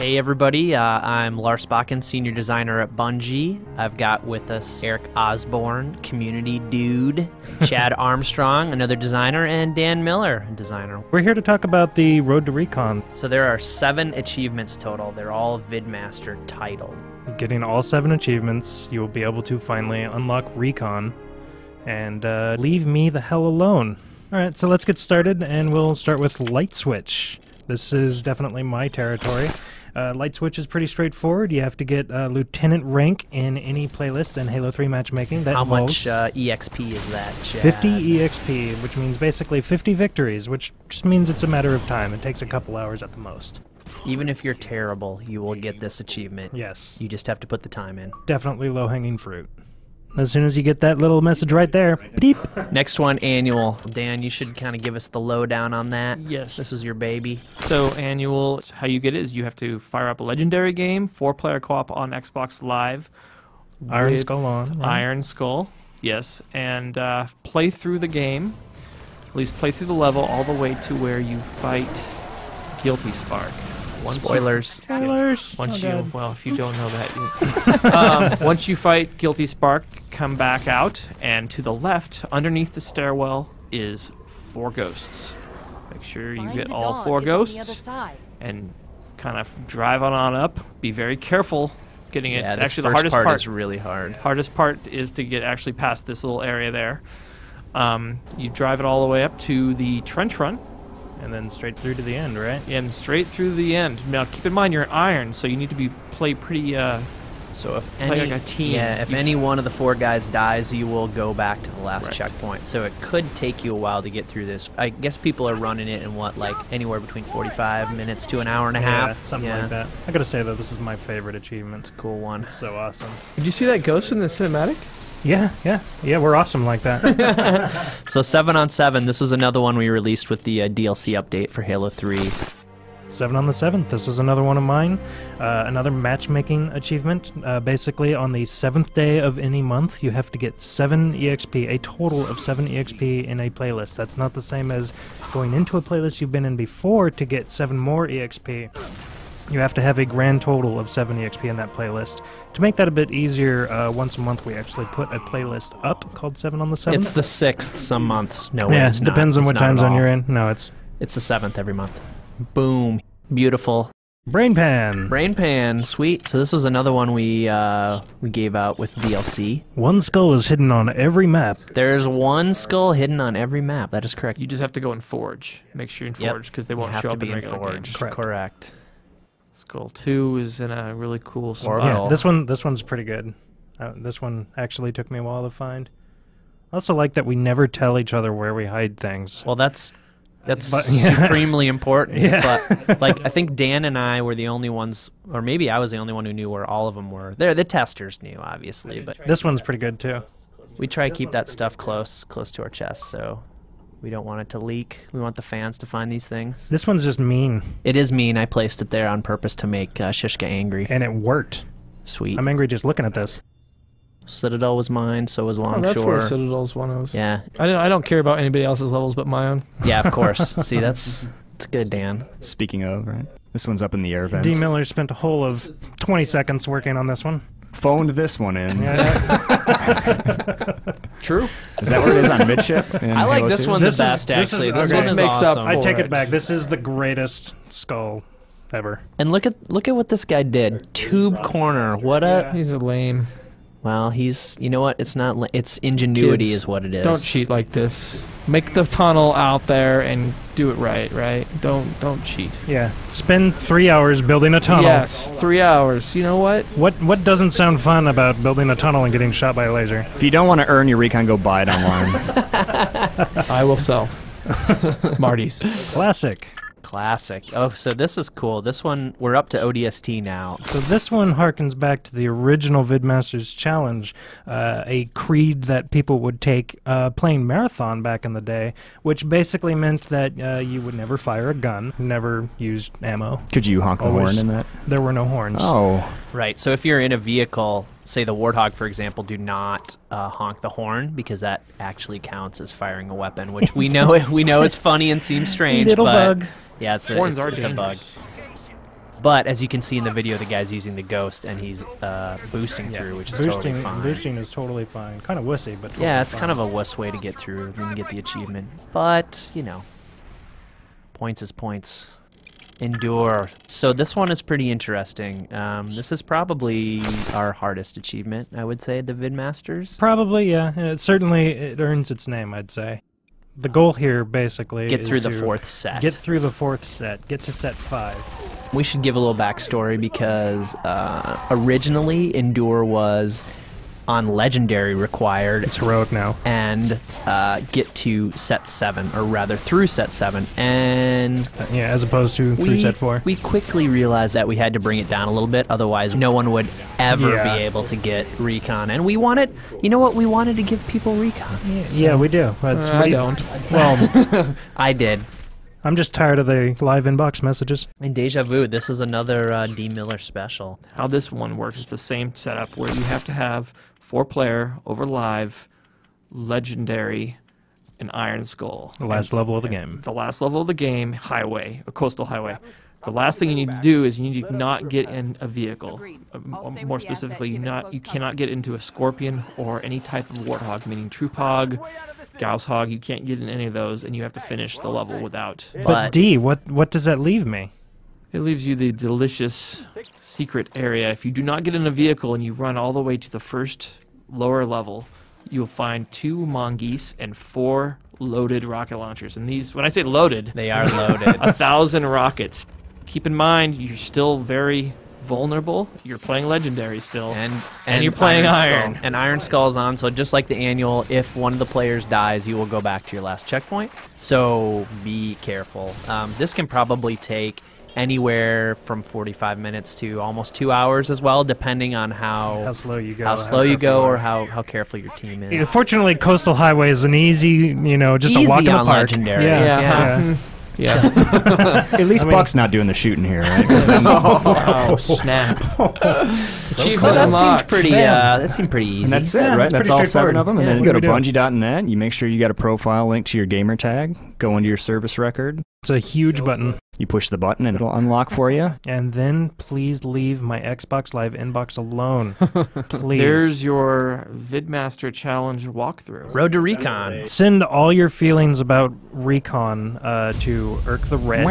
Hey everybody, I'm Lars Bakken, Senior Designer at Bungie. I've got with us Eric Osborne, Community Dude, Chad Armstrong, another designer, and Dan Miller, a designer. We're here to talk about the Road to Recon. So there are 7 achievements total. They're all VidMaster titled. Getting all 7 achievements, you will be able to finally unlock Recon and leave me the hell alone. Alright, so let's get started, and we'll start with Light Switch. This is definitely my territory. Light Switch is pretty straightforward. You have to get Lieutenant rank in any playlist in Halo 3 matchmaking. That How involves much EXP is that, Chad? 50 EXP, which means basically 50 victories, which just means it's a matter of time. It takes a couple hours at the most. Even if you're terrible, you will get this achievement. Yes. You just have to put the time in. Definitely low-hanging fruit. As soon as you get that little message right there, beep. Next one, annual. Dan, you should kind of give us the lowdown on that. Yes. This was your baby. So annual, how you get it is you have to fire up a legendary game, 4-player co-op on Xbox Live. Iron with Skull on. Right? Iron Skull, yes. And play through the game, at least play through the level all the way to where you fight Guilty Spark. Spoilers. Spoilers. Well, if you don't know that, once you fight Guilty Spark, come back out, and to the left, underneath the stairwell, is 4 ghosts. Make sure you get all 4 ghosts, and kind of drive on up. Be very careful getting it. Yeah, Actually, the hardest part is really hard. Hardest part is to get actually past this little area there. You drive it all the way up to the trench run. And then straight through to the end, right? And straight through the end. Now, keep in mind, you're an iron, so you need to play pretty, so if play like a team. Yeah, if any one of the 4 guys dies, you will go back to the last checkpoint. So it could take you a while to get through this. I guess people are running it in what, like anywhere between 45 minutes to an hour and a half? Something like that. I gotta say, though, this is my favorite achievement. It's a cool one. It's so awesome. Did you see that ghost in the cinematic? Yeah, we're awesome like that. So 7 on 7, this was another one we released with the DLC update for Halo 3. 7 on the 7th, this is another one of mine. Another matchmaking achievement. Basically, on the 7th day of any month, you have to get 7 EXP, a total of 7 EXP in a playlist. That's not the same as going into a playlist you've been in before to get 7 more EXP. You have to have a grand total of 7 EXP in that playlist. To make that a bit easier, once a month we actually put a playlist up called 7 on the 7th. It's the 6th some months. No, yeah, it's it depends on It's what not time at zone all. you're in. No, it's the 7th every month. Boom. Beautiful. Brain Pan. Brain Pan, sweet. So this was another one we gave out with DLC. One skull is hidden on every map. There's 1 skull hidden on every map. That is correct. You just have to go in Forge. Make sure you're in Forge, because they won't have show to up be in in regular Forge. game. Correct. Skull 2 is in a really cool spot. Orbital. Yeah, this one's pretty good. This one actually took me a while to find. I also like that we never tell each other where we hide things. Well, that's But, yeah. supremely important. Yeah. It's like I think Dan and I were the only ones, or maybe I was the only one who knew where all of them were. The testers knew, obviously, but This one's pretty good too. we try to keep that stuff close to our chest, so we don't want it to leak. We want the fans to find these things. This one's just mean, It is mean. I placed it there on purpose to make Shishka angry. and it worked. Sweet. I'm angry just looking at this. Citadel was mine, so was Oh, Longshore. that's where Citadel's one of those. Yeah, I don't care about anybody else's levels but my own. yeah, of course. See, that's good, Dan. Speaking of, right? This one's up in the air vent. D. Miller spent a whole of 20 seconds working on this one. Phoned this one in. True. Is that what it is on midship? in I like Halo this 2? one This the is- best, this is- actually. This okay. one This is makes up awesome. I take Forge. it back. This is the greatest skull ever. And look at what this guy did. Tube corner. What a He's a lame. well. He's you know what? It's not. It's ingenuity Kids, is what it is. Don't cheat like this. Make the tunnel out there and do it right? Don't cheat. Yeah. Spend 3 hours building a tunnel. Yes, 3 hours. You know what? What doesn't sound fun about building a tunnel and getting shot by a laser? If you don't want to earn your recon, go buy it online. I will sell. Marty's. Classic. Classic. Oh, so this is cool. This one we're up to ODST now. So this one harkens back to the original VidMasters Challenge, a creed that people would take playing Marathon back in the day, which basically meant that you would never fire a gun, never use ammo. Could you honk the Always. horn in that? There were no horns. Oh. Right. So if you're in a vehicle, say the Warthog, for example, do not honk the horn because that actually counts as firing a weapon, which we know is funny and seems strange. Little but bug. Yeah, it's a, Horns it's, are it's a bug. dangerous. But as you can see in the video, the guy's using the ghost and he's boosting through, which is totally fine. Boosting is totally fine. Kind of wussy, but totally Yeah, it's fine. kind of a wuss way to get through and get the achievement. But, you know, points is points. Endure. So this one is pretty interesting. This is probably our hardest achievement, I would say, the VidMasters. Probably, yeah. It earns its name, I'd say. The goal here, basically, Get is through the to 4th set. Get through the 4th set. Get to set 5. We should give a little backstory because originally Endure was on Legendary required. It's heroic now. And get to set 7, or rather through set 7. And Yeah, as opposed to through set 4. we quickly realized that we had to bring it down a little bit, otherwise no one would ever Yeah. be able to get Recon. And we wanted, you know what, we wanted to give people Recon. Yeah, we do. But I don't. Well, I did. I'm just tired of the live inbox messages. And Deja Vu, this is another D. Miller special. How this one works is the same setup where you have to have 4-player over live, legendary, and Iron Skull. The last level of the game. The last level of the game, highway, a coastal highway. The last thing you need to do is you need to not get in a vehicle. More specifically, you cannot get into a scorpion or any type of warthog, meaning troop hog, Gauss hog. You can't get in any of those, and you have to finish the level without. But D, what does that leave me? It leaves you the delicious secret area. If you do not get in a vehicle and you run all the way to the first lower level, you'll find 2 mongoose and 4 loaded rocket launchers. And these, when I say loaded, They are loaded. 1,000 rockets. Keep in mind, you're still very vulnerable. You're playing Legendary still. And you're playing Iron. And Iron Skull's on, so just like the annual, if one of the players dies, you will go back to your last checkpoint. So be careful. This can probably take anywhere from 45 minutes to almost 2 hours as well, depending on how slow you go. or how careful your team is. Fortunately, Coastal Highway is an easy, just Easy a walk in the on park. Legendary. Yeah. Yeah. At least Buck's not doing the shooting here, right? Oh, snap. So that seemed pretty. That seemed pretty easy. And that's it, Yeah, right? it's That's pretty all 7 straightforward. of them. And Yeah. then you go to What do we do? Bungie.net. You make sure you got a profile link to your gamer tag. Go into your service record. It's a huge button. You push the button and it'll unlock for you. And then please leave my Xbox Live inbox alone. Please. There's your VidMaster Challenge walkthrough. Road to Recon. Send all your feelings about Recon to Irk the Red.